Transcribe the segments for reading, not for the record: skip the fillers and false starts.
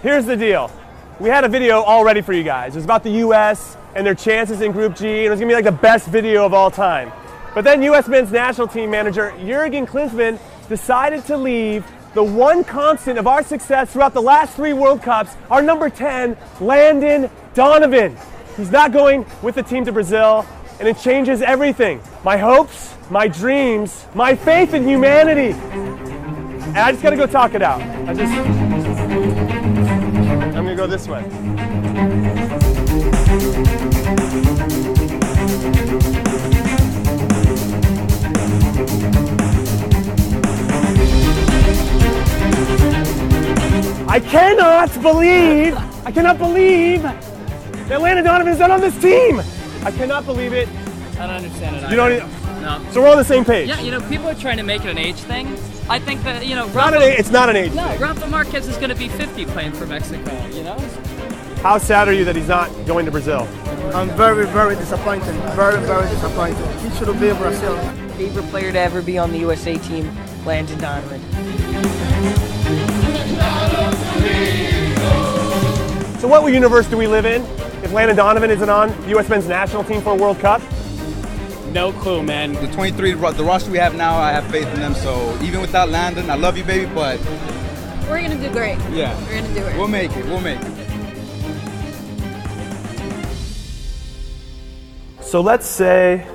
Here's the deal. We had a video all ready for you guys. It was about the U.S. and their chances in Group G, and it was going to be like the best video of all time. But then U.S. men's national team manager Jurgen Klinsmann decided to leave the one constant of our success throughout the last 3 World Cups, our number 10, Landon Donovan. He's not going with the team to Brazil, and it changes everything. My hopes, my dreams, my faith in humanity. And I just got to go talk it out. I'm going to go this way. I cannot believe that Landon Donovan is not on this team. I cannot believe it. I don't understand it. You don't either? No. So we're on the same page. Yeah, people are trying to make it an age thing. I think that, it's not an age thing. No, Rafa Marquez is going to be 50 playing for Mexico, How sad are you that he's not going to Brazil? I'm very, very disappointed. Very, very disappointed. He should have been in Brazil. Favorite player to ever be on the USA team, Landon Donovan. So what universe do we live in if Landon Donovan isn't on the U.S. men's national team for a World Cup? No clue, man. The 23, the roster we have now, I have faith in them. So even without Landon, I love you, baby, but we're gonna do great. Yeah, we're gonna do it. We'll make it. We'll make it. So let's say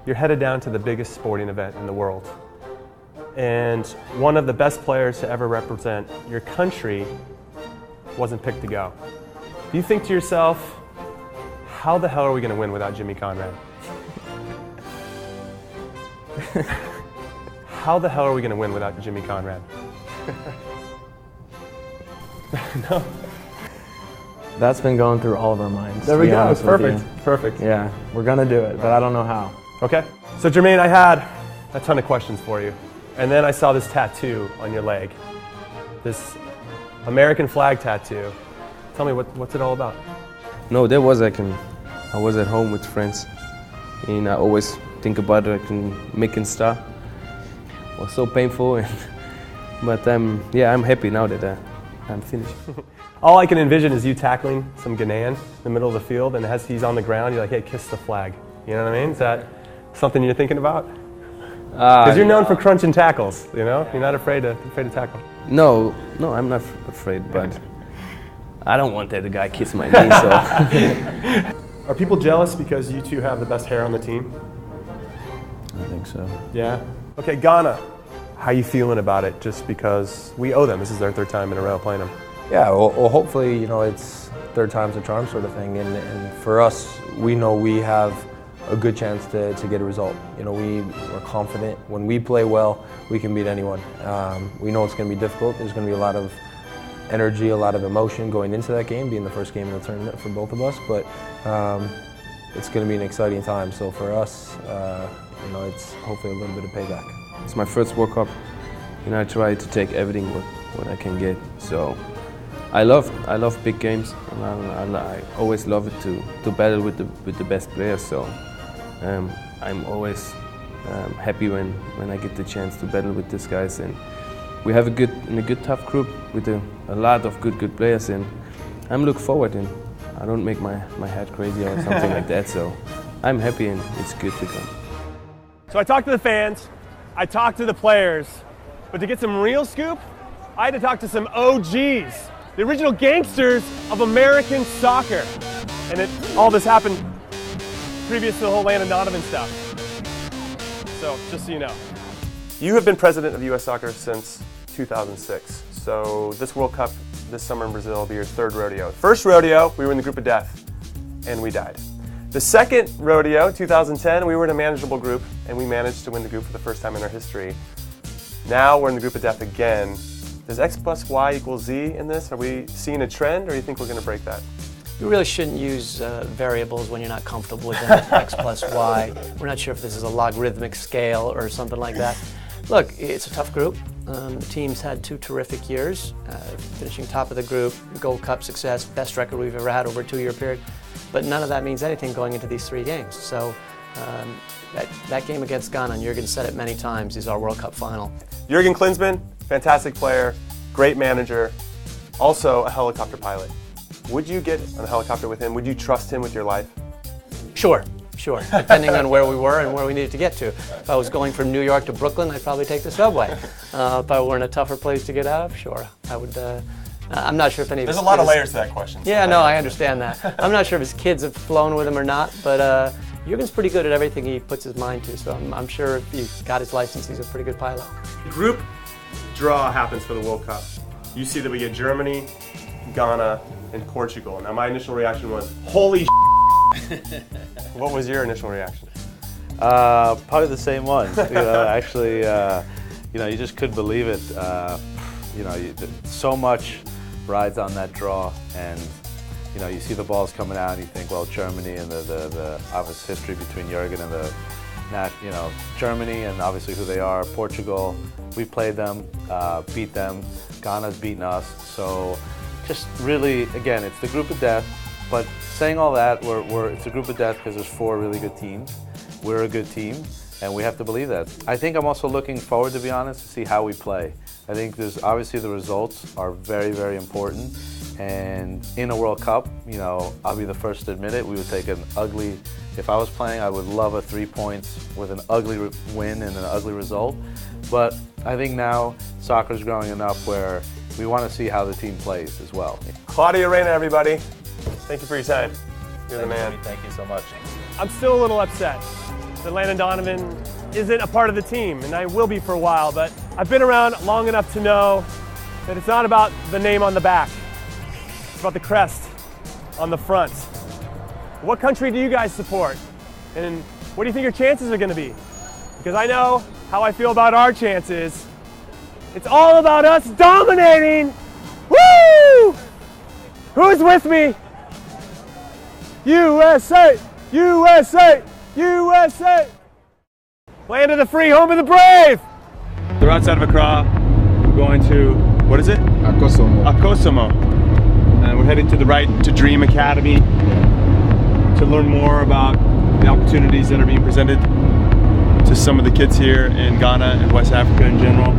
you're headed down to the biggest sporting event in the world, and one of the best players to ever represent your country wasn't picked to go. Do you think to yourself, how the hell are we going to win without Jimmy Conrad? How the hell are we going to win without Jimmy Conrad? No. That's been going through all of our minds. There we go. Perfect. Perfect. Yeah, we're going to do it, but I don't know how. Okay. So Jermaine, I had a ton of questions for you. And then I saw this tattoo on your leg. This American flag tattoo. Tell me, what's it all about? No, there was I was at home with friends, and I always think about it, making stuff. It was so painful, but I'm happy now that I'm finished. All I can envision is you tackling some Ghanaian in the middle of the field, and as he's on the ground, you're like, hey, kiss the flag. You know what I mean? Is that something you're thinking about? Because you're known for crunching tackles, You're not afraid to tackle. No, I'm not afraid, but I don't want that guy kiss my knee, so. Are people jealous because you two have the best hair on the team? I think so. Yeah? Okay, Ghana, how you feeling about it? Just because we owe them. This is their 3rd time in a row playing them. Yeah, well hopefully, it's 3rd time's a charm sort of thing, and for us, we know we have a good chance to get a result. We're confident. When we play well, we can beat anyone. We know it's going to be difficult. There's going to be a lot of energy, a lot of emotion going into that game, being the first game in the tournament for both of us, but it's going to be an exciting time. So for us, it's hopefully a little bit of payback. It's my first World Cup, I try to take everything what I can get. So I love big games, and I always love it to battle with the best players. So I'm always happy when I get the chance to battle with these guys, and we have a good tough group with a lot of good players, and I'm looking forward, and I don't make my head crazy or something like that. So I'm happy, and it's good to come. So I talked to the fans, I talked to the players, but to get some real scoop, I had to talk to some OGs, the original gangsters of American soccer. And all this happened previous to the whole Landon Donovan stuff. So, just so you know. You have been president of U.S. Soccer since 2006. So this World Cup this summer in Brazil will be your 3rd rodeo. First rodeo, we were in the group of death, and we died. The second rodeo, 2010, we were in a manageable group, and we managed to win the group for the first time in our history. Now we're in the group of death again. Does X plus Y equals Z in this? Are we seeing a trend, or do you think we're going to break that? You really shouldn't use variables when you're not comfortable with them, X plus Y. We're not sure if this is a logarithmic scale or something like that. Look, it's a tough group. The team's had 2 terrific years, finishing top of the group, Gold Cup success, best record we've ever had over a 2-year period. But none of that means anything going into these 3 games. So that game against Ghana, and Jurgen said it many times, is our World Cup final. Jurgen Klinsmann, fantastic player, great manager, also a helicopter pilot. Would you get on a helicopter with him? Would you trust him with your life? Sure, depending on where we were and where we needed to get to. If I was going from New York to Brooklyn, I'd probably take the subway. If I were in a tougher place to get out of, sure, I would. I'm not sure if any of There's his a lot of kids- layers to that question. Yeah, no, I understand that. I'm not sure if his kids have flown with him or not, but Jurgen's pretty good at everything he puts his mind to, so I'm sure if he got his license, he's a pretty good pilot. Group draw happens for the World Cup. You see that we get Germany, Ghana, and Portugal. Now my initial reaction was, holy What was your initial reaction? Probably the same one. Actually, you just couldn't believe it. So much rides on that draw, and you see the balls coming out, and you think, well, Germany and the obvious history between Jurgen and Germany, and obviously who they are. Portugal, we played them, beat them. Ghana's beaten us. So, just really, again, it's the group of death. But saying all that, it's a group of death because there's 4 really good teams. We're a good team, and we have to believe that. I think I'm also looking forward, to be honest, to see how we play. I think there's obviously the results are very, very important. And in a World Cup, I'll be the first to admit it, we would take an ugly, if I was playing, I would love a 3 points with an ugly win and an ugly result. But I think now soccer's growing enough where we want to see how the team plays as well. Claudio Reyna, everybody. Thank you for your time. You're the man. Thank you so much. I'm still a little upset that Landon Donovan isn't a part of the team, and I will be for a while, but I've been around long enough to know that it's not about the name on the back. It's about the crest on the front. What country do you guys support? And what do you think your chances are going to be? Because I know how I feel about our chances. It's all about us dominating! Woo! Who's with me? USA! USA! USA! Land of the free, home of the brave! They're outside of Accra. We're going to, what is it? Akosomo. And we're heading to the Right to Dream Academy to learn more about the opportunities that are being presented to some of the kids here in Ghana and West Africa in general.